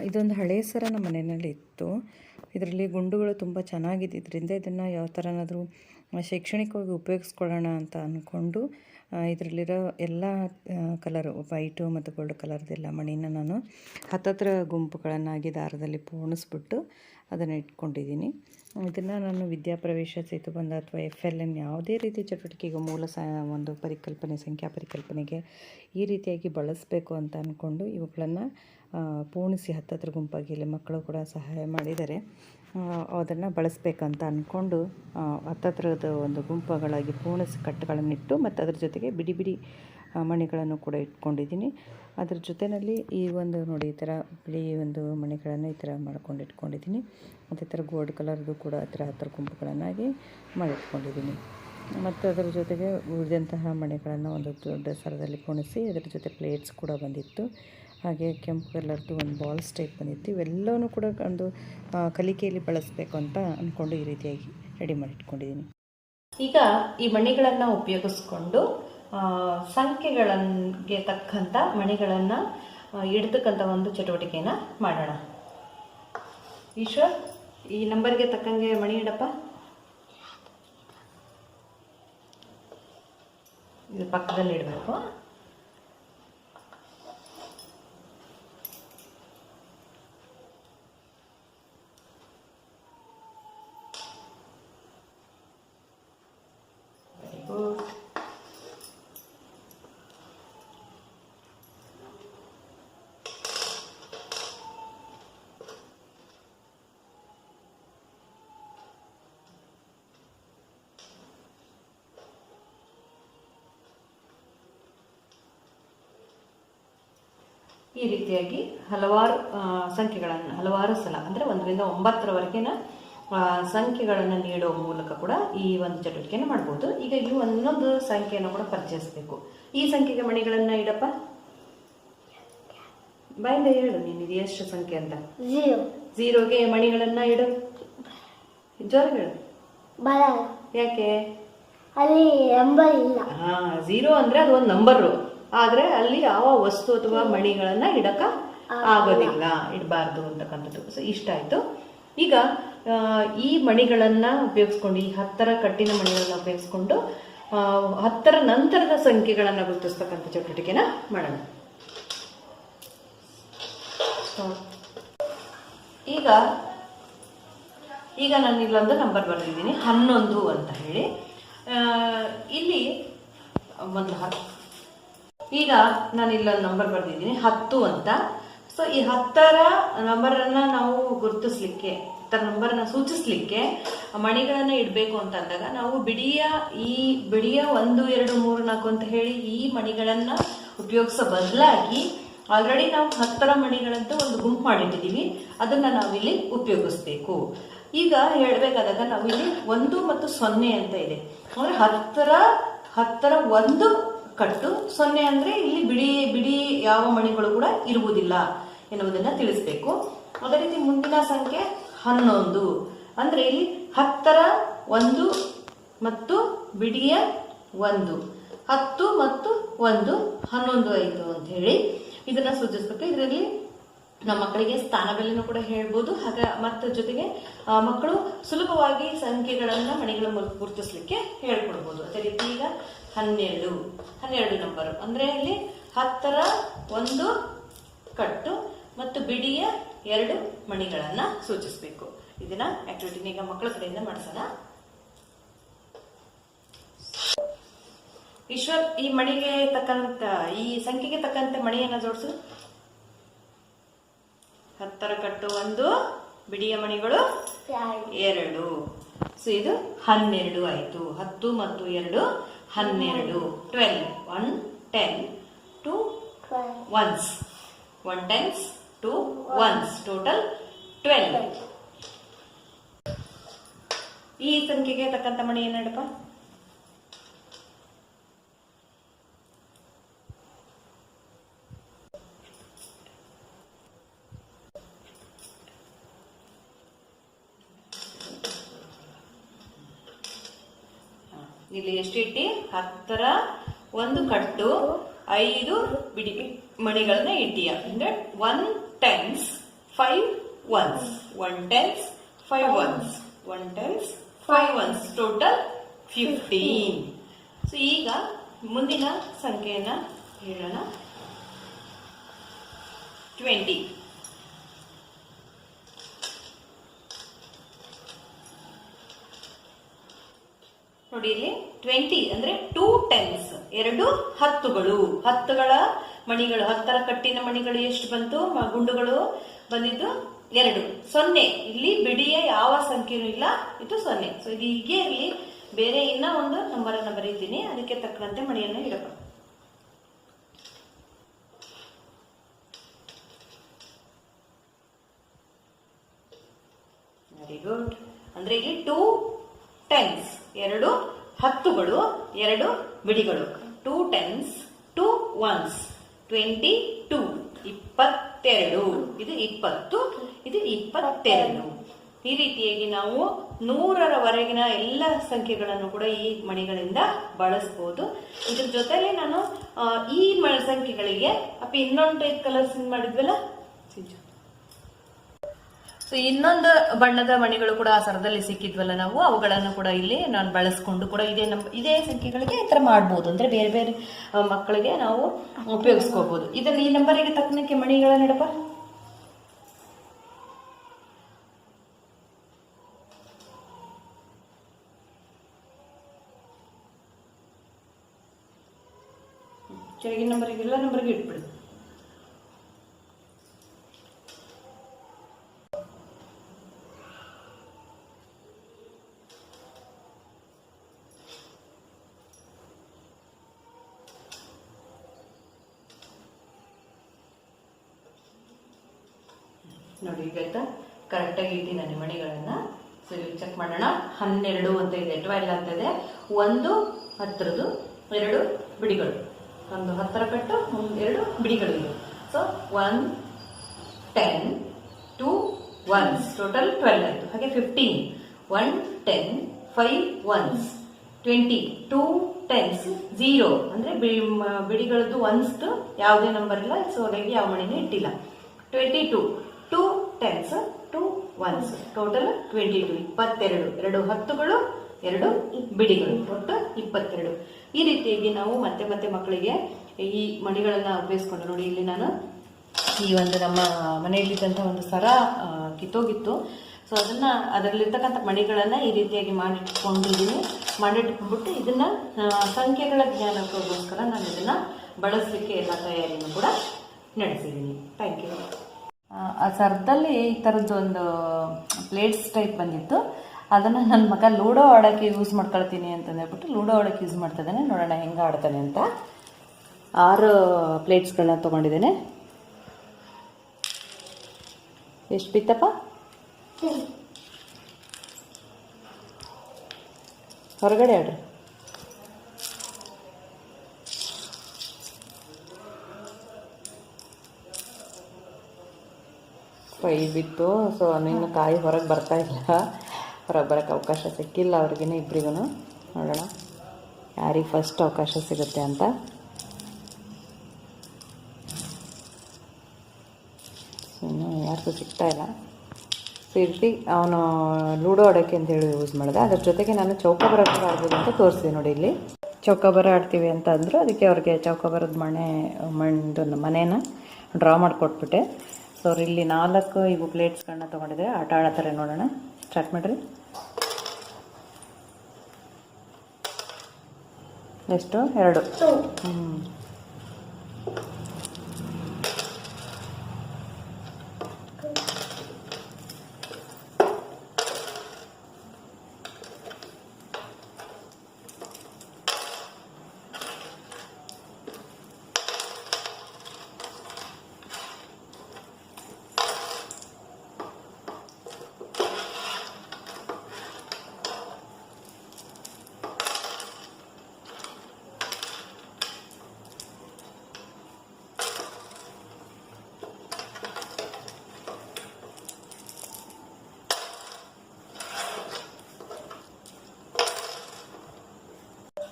ಇದೊಂದು ಹಳೆ ಸರ ನಮ್ಮ ಮನೆಯಲ್ಲಿ ಇತ್ತು. ಇದರಲ್ಲಿ ಗುಂಡುಗಳು ತುಂಬ ಚೆನ್ನಾಗಿದ್ದರಿಂದ ಇದನ್ನು ಯಾವ ಥರನಾದರೂ ಶೈಕ್ಷಣಿಕವಾಗಿ ಉಪಯೋಗಿಸ್ಕೊಳ್ಳೋಣ ಅಂತ ಅಂದ್ಕೊಂಡು ಇದರಲ್ಲಿರೋ ಎಲ್ಲ ಕಲರು ವೈಟು ಮತ್ತು ಗೋಲ್ಡ್ ಕಲರ್ದೆಲ್ಲ ಮಣಿನ ನಾನು ಹತ್ತತ್ರ ಗುಂಪುಗಳನ್ನಾಗಿ ದಾರದಲ್ಲಿ ಪೋಣಿಸ್ಬಿಟ್ಟು ಅದನ್ನು ಇಟ್ಕೊಂಡಿದ್ದೀನಿ. ಇದನ್ನು ನಾನು ವಿದ್ಯಾಪ್ರವೇಶ ಸೇತುಬಂಧ ಅಥವಾ FLN ಯಾವುದೇ ರೀತಿ ಚಟುವಟಿಕೆಗೆ ಒಂದು ಪರಿಕಲ್ಪನೆ ಸಂಖ್ಯಾ ಪರಿಕಲ್ಪನೆಗೆ ಈ ರೀತಿಯಾಗಿ ಬಳಸಬೇಕು ಅಂತ ಅಂದ್ಕೊಂಡು ಇವುಗಳನ್ನು ಪೋಣಿಸಿ ಹತ್ತತ್ರ ಗುಂಪಾಗಿ ಇಲ್ಲಿ ಮಕ್ಕಳು ಕೂಡ ಸಹಾಯ ಮಾಡಿದ್ದಾರೆ. ಅದನ್ನು ಬಳಸಬೇಕಂತ ಅಂದ್ಕೊಂಡು ಹತ್ತತ್ರದ ಒಂದು ಗುಂಪುಗಳಾಗಿ ಪೋಣಿಸಿ ಕಟ್ಟುಗಳನ್ನಿಟ್ಟು ಮತ್ತು ಅದರ ಜೊತೆಗೆ ಬಿಡಿ ಬಿಡಿ ಮಣಿಗಳನ್ನು ಕೂಡ ಇಟ್ಕೊಂಡಿದ್ದೀನಿ. ಅದ್ರ ಜೊತೆಯಲ್ಲಿ ಈ ಒಂದು ನೋಡಿ ಈ ಥರ ಬಿಳಿ ಒಂದು ಮಣಿಗಳನ್ನು ಈ ಥರ ಮಾಡ್ಕೊಂಡು ಇಟ್ಕೊಂಡಿದ್ದೀನಿ. ಮತ್ತು ಈ ಥರ ಗೋಲ್ಡ್ ಕಲರ್ದು ಕೂಡ ಆ ಥರ ಹತ್ತರ ಗುಂಪುಗಳನ್ನಾಗಿ ಮಾಡಿಟ್ಕೊಂಡಿದ್ದೀನಿ. ಮತ್ತು ಅದರ ಜೊತೆಗೆ ಉಳಿದಂತಹ ಮಣಿಗಳನ್ನು ಒಂದು ದೊಡ್ಡ ಸರದಲ್ಲಿ ಪೋಣಿಸಿ ಅದರ ಜೊತೆ ಪ್ಲೇಟ್ಸ್ ಕೂಡ ಬಂದಿತ್ತು. ಹಾಗೆ ಕೆಂಪು ಕಲರ್ದು ಒಂದು ಬಾಲ್ಸ್ ಟೈಪ್ ಬಂದಿತ್ತು. ಇವೆಲ್ಲವೂ ಕೂಡ ಒಂದು ಕಲಿಕೆಯಲ್ಲಿ ಬಳಸಬೇಕು ಅಂತ ಅಂದ್ಕೊಂಡು ಈ ರೀತಿಯಾಗಿ ರೆಡಿ ಮಾಡಿಟ್ಕೊಂಡಿದ್ದೀನಿ. ಈಗ ಈ ಮಣಿಗಳನ್ನು ಉಪಯೋಗಿಸ್ಕೊಂಡು ಸಂಖ್ಯೆಗಳಿಗೆ ತಕ್ಕಂಥ ಮಣಿಗಳನ್ನು ಇಡ್ತಕ್ಕಂಥ ಒಂದು ಚಟುವಟಿಕೆಯನ್ನು ಮಾಡೋಣ. ಈಶ್ವರ್, ಈ ನಂಬರ್ಗೆ ತಕ್ಕಂಗೆ ಮಣಿ ಇಡಪ್ಪ. ಇದು ಪಕ್ಕದಲ್ಲಿ ಇಡಬೇಕು. ಈ ರೀತಿಯಾಗಿ ಹಲವಾರು ಸಂಖ್ಯೆಗಳನ್ನು ಹಲವಾರು ಸಲ ಅಂದರೆ 1 ರಿಂದ 9ರವರೆಗಿನ ಸಂಖ್ಯೆಗಳನ್ನು ನೀಡುವ ಮೂಲಕ ಕೂಡ ಈ ಒಂದು ಚಟುವಟಿಕೆಯನ್ನು ಮಾಡ್ಬೋದು. ಈಗ ಈ ಒಂದೊಂದು ಸಂಖ್ಯೆಯನ್ನು ಕೂಡ ಪರಿಚಯಿಸಬೇಕು. ಈ ಸಂಖ್ಯೆಗೆ ಮಣಿಗಳನ್ನು ಇಡಪ್ಪ. ಬಾಯಿಂದ ಹೇಳು ನೀನು ಇದು ಎಷ್ಟು ಸಂಖ್ಯೆ ಅಂತ. 0ಗೆ ಮಣಿಗಳನ್ನು ಇಡು. ಜೋರ ಹೇಳು. ಯಾಕೆ? ಅಲ್ಲಿ ನಂಬರ್ ಇಲ್ಲ. 0 ಅಂದ್ರೆ ಅದು ಒಂದು ನಂಬರು, ಆದ್ರೆ ಅಲ್ಲಿ ಯಾವ ವಸ್ತು ಅಥವಾ ಮಣಿಗಳನ್ನ ಇಡಕ ಆಗೋದಿಲ್ಲ, ಇಡಬಾರ್ದು ಅಂತಕ್ಕಂಥದ್ದು. ಸೊ ಇಷ್ಟ ಆಯ್ತು. ಈಗ ಈ ಮಣಿಗಳನ್ನ ಉಪಯೋಗಿಸ್ಕೊಂಡು ಈ 10ರ ಕಟ್ಟಿನ ಮಣಿಗಳನ್ನ ಉಪಯೋಗಿಸ್ಕೊಂಡು 10ರ ನಂತರದ ಸಂಖ್ಯೆಗಳನ್ನ ಗುರುತಿಸ್ತಕ್ಕಂಥ ಚಟುವಟಿಕೆನ ಮಾಡೋಣ. ಈಗ ನಾನು ಇಲ್ಲೊಂದು ನಂಬರ್ ಬರೆದಿದ್ದೀನಿ 11 ಅಂತ ಹೇಳಿ. ಇಲ್ಲಿ ಮೊದಲು ಈಗ ನಾನು ಇಲ್ಲೊಂದು ನಂಬರ್ ಬರೆದಿದ್ದೀನಿ 10 ಅಂತ. ಸೊ ಈ 10ರ ನಂಬರನ್ನು ನಾವು ಗುರುತಿಸ್ಲಿಕ್ಕೆ, 10ರ ನಂಬರನ್ನು ಸೂಚಿಸ್ಲಿಕ್ಕೆ ಮಣಿಗಳನ್ನು ಇಡಬೇಕು ಅಂತ ಅಂದಾಗ ನಾವು ಬಿಡಿಯ 1 2 3 4 ಅಂತ ಹೇಳಿ ಈ ಮಣಿಗಳನ್ನು ಉಪಯೋಗಿಸೋ ಬದಲಾಗಿ ಆಲ್ರೆಡಿ ನಾವು 10ರ ಮಣಿಗಳಂತೂ ಒಂದು ಗುಂಪು ಮಾಡಿಟ್ಟಿದ್ದೀವಿ, ಅದನ್ನು ನಾವಿಲ್ಲಿ ಉಪಯೋಗಿಸ್ಬೇಕು. ಈಗ ಹೇಳಬೇಕಾದಾಗ ನಾವಿಲ್ಲಿ 1 ಮತ್ತು 0 ಅಂತ ಇದೆ. ಅಂದರೆ 10ರ 1 ಕಟ್ಟು, 0 ಅಂದ್ರೆ ಇಲ್ಲಿ ಬಿಡಿ ಯಾವ ಮಣಿಗಳು ಕೂಡ ಇರುವುದಿಲ್ಲ ಎನ್ನುವುದನ್ನ ತಿಳಿಸ್ಬೇಕು. ಅದೇ ರೀತಿ ಮುಂದಿನ ಸಂಖ್ಯೆ 11 ಅಂದ್ರೆ ಇಲ್ಲಿ 10ರ 1 ಮತ್ತು ಬಿಡಿಯ 1, 10 ಮತ್ತು 1 11 ಆಯಿತು ಅಂತ ಹೇಳಿ ಇದನ್ನ ಸೂಚಿಸ್ಬೇಕು. ಇದರಲ್ಲಿ ನಮ್ಮ ಮಕ್ಕಳಿಗೆ ಸ್ಥಾನ ಬೆಲೆನೂ ಕೂಡ ಹೇಳ್ಬೋದು. ಮತ್ತು ಜೊತೆಗೆ ಮಕ್ಕಳು ಸುಲಭವಾಗಿ ಸಂಖ್ಯೆಗಳನ್ನ ಮಣಿಗಳ ಮೂಲಕ ಗುರುತಿಸ್ಲಿಕ್ಕೆ ಹೇಳ್ಕೊಡ್ಬೋದು. ಅದೇ ರೀತಿ ಈಗ 12 ನಂಬರು ಅಂದ್ರೆ ಇಲ್ಲಿ 10ರ 1 ಕಟ್ಟು ಮತ್ತು ಬಿಡಿಯ 2 ಮಣಿಗಳನ್ನ ಸೂಚಿಸಬೇಕು. ಇದನ್ನ ಆಕ್ಟಿವಿಟಿನ ಈಗ ಮಕ್ಕಳ ಕಡೆಯಿಂದ ಮಾಡಿಸೋಣ. ಈಶ್ವರ್, ಈ ಮಣಿಗೆ ತಕ್ಕಂತ ಈ ಸಂಖ್ಯೆಗೆ ತಕ್ಕಂತೆ ಮಣಿಯನ್ನ ಜೋಡಿಸು. 10ರ ಕಟ್ಟು 1, ಬಿಡಿಯ ಮಣಿಗಳು 2. ಸೊ ಇದು 12 ಆಯ್ತು. 10 ಮತ್ತು 2 12. 12 1 10 2 ones, 1 tens 2 ones, ಟೋಟಲ್ 12. ಈ ಸಂಖ್ಯೆಗೆ ತಕ್ಕಂತ ಮಣಿ ಏನಪ್ಪ? ಇಲ್ಲಿ ಎಷ್ಟು ಇಟ್ಟಿ? 10ರ 1 ಕಟ್ಟು 5 ಬಿಡಿ ಮಣಿಗಳನ್ನ ಇಟ್ಟಿಯ. ಅಂದ್ರೆ 1 tens 5 ones. 1 tens, 5 ones. 1 tens, 5 ones. Total 15. So ಈಗ ಮುಂದಿನ ಸಂಖ್ಯೆಯನ್ನ ಹೇಳೋಣ. 20. ನೋಡಿ ಇಲ್ಲಿ 20 ಅಂದ್ರೆ 2 ಟೆನ್ಸ್, 2 ಹತ್ತುಗಳು. ಹತ್ತುಗಳ ಮಣಿಗಳು, 10ರ ಕಟ್ಟಿನ ಮಣಿಗಳು ಎಷ್ಟು ಬಂತು? ಗುಂಡುಗಳು ಬಂದಿದ್ದು 2. 0 ಇಲ್ಲಿ ಬಿಡಿಯ ಯಾವ ಸಂಖ್ಯೆನೂ ಇಲ್ಲ, ಇದು 0. ಸೊ ಇದು ಹೀಗೆ ಇರಲಿ. ಬೇರೆ ಇನ್ನ ಒಂದು ನಂಬರ್ ಅನ್ನ ಬರೀತೀನಿ, ಅದಕ್ಕೆ ತಕ್ಕಂತೆ ಮಣಿಯನ್ನು ಇಡಬೇಕು. Very good. ಅಂದ್ರೆ ಇಲ್ಲಿ 2 ಟೆನ್ಸ್, 2 ಹತ್ತುಗಳು, 2 ಬಿಡಿಗಳು. 2 tense, 2 once, 22. 22. ಇದು 20, ಇದು 22. ಈ ರೀತಿಯಾಗಿ ನಾವು 100ರವರೆಗಿನ ಎಲ್ಲ ಸಂಖ್ಯೆಗಳನ್ನು ಕೂಡ ಈ ಮಣಿಗಳಿಂದ ಬಳಸಬಹುದು. ಇದ್ರ ಜೊತೆಗೆ ನಾನು ಈ ಸಂಖ್ಯೆಗಳಿಗೆ ಇನ್ನೊಂದು ಟೈಪ್ ಕಲರ್ಸ್ ಮಾಡಿದ್ವಲ್ಲ, ಸೊ ಇನ್ನೊಂದು ಬಣ್ಣದ ಮಣಿಗಳು ಕೂಡ ಆ ಸರದಲ್ಲಿ ಸಿಕ್ಕಿದ್ವಲ್ಲ ನಾವು, ಅವುಗಳನ್ನು ಕೂಡ ಇಲ್ಲಿ ನಾನು ಬಳಸ್ಕೊಂಡು ಕೂಡ ಇದೇ ಸಂಖ್ಯೆಗಳಿಗೆ ಈ ತರ ಮಾಡ್ಬೋದು. ಅಂದ್ರೆ ಬೇರೆ ಬೇರೆ ಮಕ್ಕಳಿಗೆ ನಾವು ಉಪಯೋಗಿಸ್ಕೋಬಹುದು. ಇದನ್ನ ಈ ನಂಬರಿಗೆ ತಕ್ಕನಕ್ಕೆ ಮಣಿಗಳನ್ನ ಇಡಪ್ಪ. ಕೆಳಗಿನ ನಂಬರಿಗೆ, ಎಲ್ಲ ನಂಬರ್ಗೆ ಇಟ್ಬಿಡು. ನೋಡಿ ಈಗ ಆಯ್ತಾ, ಕರೆಕ್ಟಾಗಿ ಇದ್ದೀನಿ ನಾನು ಮಣಿಗಳನ್ನ. ಸೊ ಇಲ್ಲಿ ಚೆಕ್ ಮಾಡೋಣ. 12 ಅಂತ ಇದೆ, 12 ಅಂತ ಇದೆ. 1 ಹತ್ತರದ್ದು, 2 ಬಿಡಿಗಳು. 1 10ರ ಪೆಟ್ಟು, 2 ಬಿಡಿಗಳು ಇವೆ. ಸೊ 1 10, 2 ones, ಟೋಟಲ್ 12 ಆಯ್ತು. ಹಾಗೆ 15, 1 10, 5 ones, 20, 2 tens, 0 ಅಂದ್ರೆ ಬಿಡಿಗಳದ್ದು ಒನ್ಸ್ ಯಾವುದೇ ನಂಬರ್ ಇಲ್ಲ. ಸೊ ಹಾಗಾಗಿ ಯಾವ ಮಣಿನೂ ಇಟ್ಟಿಲ್ಲ. 22, 2 tens, 2 ones, ಟೋಟಲ್ 22. 22, 2 ಹತ್ತುಗಳು, 2 ಬಿಡಿಗಳು, ಒಟ್ಟು 22. ಈ ರೀತಿಯಾಗಿ ನಾವು ಮತ್ತೆ ಮತ್ತೆ ಮಕ್ಕಳಿಗೆ ಈ ಮಣಿಗಳನ್ನ ಉಪಯೋಗಿಸ್ಕೊಂಡು, ನೋಡಿ ಇಲ್ಲಿ ನಾನು ಈ ಒಂದು ನಮ್ಮ ಮನೆಯಲ್ಲಿದ್ದಂಥ ಒಂದು ಸರ ಕಿತ್ತೋಗಿತ್ತು. ಸೊ ಅದರಲ್ಲಿರ್ತಕ್ಕಂಥ ಮಣಿಗಳನ್ನ ಈ ರೀತಿಯಾಗಿ ಮಾಡಿಟ್ಕೊಂಡ್ಬಿಟ್ಟು ಇದನ್ನ ಸಂಖ್ಯೆಗಳ ಜ್ಞಾನಕ್ಕೋಸ್ಕರ ನಾನು ಇದನ್ನ ಬಳಸಲಿಕ್ಕೆ ಎಲ್ಲ ತಯಾರಿಯನ್ನು ಕೂಡ ನಡೆಸಿದ್ದೀನಿ. Thank you. ಆ ಸರದಲ್ಲಿ ಈ ಥರದ್ದು ಒಂದು ಪ್ಲೇಟ್ಸ್ ಟೈಪ್ ಬಂದಿತ್ತು. ಅದನ್ನು ನನ್ನ ಮಗ ಲೂಡೋ ಆಡೋಕ್ಕೆ ಯೂಸ್ ಮಾಡ್ಕೊಳ್ತೀನಿ ಅಂತಂದೇಳ್ಬಿಟ್ಟು ಲೂಡೋ ಆಡೋಕ್ಕೆ ಯೂಸ್ ಮಾಡ್ತಾ ಇದ್ದಾನೆ. ನೋಡೋಣ ಹೆಂಗೆ ಆಡ್ತಾನೆ ಅಂತ. 6 ಪ್ಲೇಟ್ಸ್ಗಳನ್ನ ತೊಗೊಂಡಿದ್ದೇನೆ. ಎಷ್ಟು ಬಿತ್ತಪ್ಪ? ಹೊರಗಡೆ ಆಡ್ರಿ. ಬಿತ್ತು. ಸೊ ಇನ್ನು ಕಾಯಿ ಹೊರಗೆ ಬರ್ತಾ ಇಲ್ಲ, ಹೊರಗೆ ಬರೋಕ್ಕೆ ಅವಕಾಶ ಸಿಕ್ಕಿಲ್ಲ ಅವ್ರಿಗೇನೆ, ಇಬ್ಬರಿಗೂ. ನೋಡೋಣ ಯಾರಿಗೆ ಫಸ್ಟ್ ಅವಕಾಶ ಸಿಗುತ್ತೆ ಅಂತ. ಇನ್ನು ಯಾರಿಗೂ ಸಿಗ್ತಾ ಇಲ್ಲ. ಸೊ ಈ ರೀತಿ ಅವನು ಲೂಡೋ ಆಡೋಕ್ಕೆ ಅಂತೇಳಿ ಯೂಸ್ ಮಾಡಿದೆ. ಅದ್ರ ಜೊತೆಗೆ ನಾನು ಚೌಕಾಬಾರ ಕೂಡ ಆಡ್ಬೋದು ಅಂತ ತೋರಿಸ್ತೀನಿ. ನೋಡಿ ಇಲ್ಲಿ ಚೌಕಾಬಾರ ಆಡ್ತೀವಿ ಅಂತ ಅಂದರು. ಅದಕ್ಕೆ ಅವ್ರಿಗೆ ಚೌಕಾಬಾರದ ಮನೇನ ಡ್ರಾ ಮಾಡಿಕೊಟ್ಬಿಟ್ಟೆ. ಸೊ ಅವ್ರು ಇಲ್ಲಿ 4 ಇವು ಪ್ಲೇಟ್ಸ್ಗಳನ್ನ ತೊಗೊಂಡಿದ್ದಾರೆ. ಆಟ ಆಡತ್ತಾರೆ. ನೋಡೋಣ, ಸ್ಟಾರ್ಟ್ ಮಾಡಿರಿ. ಎಷ್ಟು? 2.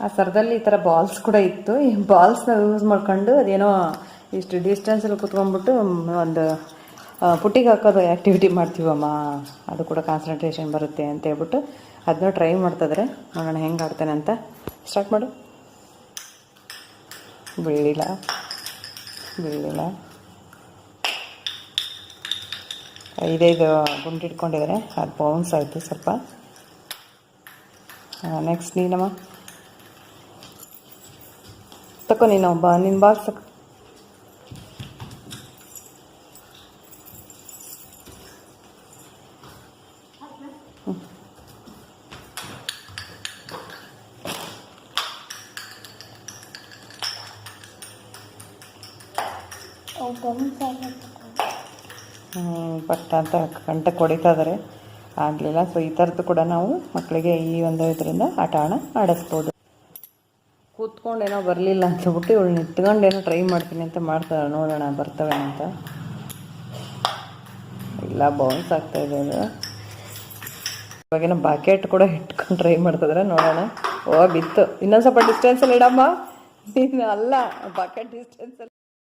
ಆ ಸರದಲ್ಲಿ ಈ ಥರ ಬಾಲ್ಸ್ ಕೂಡ ಇತ್ತು. ಈ ಬಾಲ್ಸ್ನ ಯೂಸ್ ಮಾಡ್ಕೊಂಡು ಅದೇನೋ ಇಷ್ಟು ಡಿಸ್ಟೆನ್ಸಲ್ಲಿ ಕುತ್ಕೊಂಡ್ಬಿಟ್ಟು ಒಂದು ಪುಟ್ಟಿಗೆ ಹಾಕೋದು ಆ್ಯಕ್ಟಿವಿಟಿ ಮಾಡ್ತೀವಮ್ಮ, ಅದು ಕೂಡ ಕಾನ್ಸಂಟ್ರೇಷನ್ ಬರುತ್ತೆ ಅಂತ ಹೇಳ್ಬಿಟ್ಟು ಅದನ್ನ ಟ್ರೈ ಮಾಡ್ತಿದ್ರೆ ನೋಡೋಣ ಹೆಂಗೆ ಆಡ್ತಾನೆ ಅಂತ. ಸ್ಟಾರ್ಟ್ ಮಾಡು. ಬೀಳಿಲ್ಲ 5 ಗುಂಡು ಇಟ್ಕೊಂಡಿದ್ದಾರೆ, ಅದು ಬೌನ್ಸ್ ಆಯಿತು ಸ್ವಲ್ಪ. ನೆಕ್ಸ್ಟ್ ನೀನಮ್ಮ ತಕೋ, ನೀನು ನಿನ್ನ ಬಾಕ್ಸ್ ತಕೋ. ಪಟ್ಟ ಅಂತ ಕಂಠಕ್ಕೆ ಹೊಡಿತಾ ಇದ್ದಾರೆ, ಆಗಲಿಲ್ಲ. ಸೊ ಈ ಥರದ್ದು ಕೂಡ ನಾವು ಮಕ್ಕಳಿಗೆ ಈ ಒಂದು ಇದರಿಂದ ಆಡಿಸ್ಬೋದು. ಕೂತ್ಕೊಂಡೇನೋ ಬರಲಿಲ್ಲ ಅಂತ ಹೇಳ್ಬಿಟ್ಟು ಇವಳು ನಿಂತ್ಕೊಂಡೇನೋ ಟ್ರೈ ಮಾಡ್ತೀನಿ ಅಂತ ಮಾಡ್ತಾಳೆ, ನೋಡೋಣ ಬರ್ತವೆ ಅಂತ. ಇಲ್ಲ, ಬೌನ್ಸ್ ಆಗ್ತಾಯಿದೆ ಅದು. ಇವಾಗೇನೋ ಬಾಕೆಟ್ ಕೂಡ ಇಟ್ಕೊಂಡು ಟ್ರೈ ಮಾಡ್ತಿದ್ರೆ, ನೋಡೋಣ. ಬಿತ್ತು. ಇನ್ನೊಂದು ಸ್ವಲ್ಪ ಡಿಸ್ಟೆನ್ಸಲ್ಲಿ ಇಡಮ್ಮ. ಅಲ್ಲ, ಬಾಕೆಟ್ ಡಿಸ್ಟೆನ್ಸಲ್ಲಿ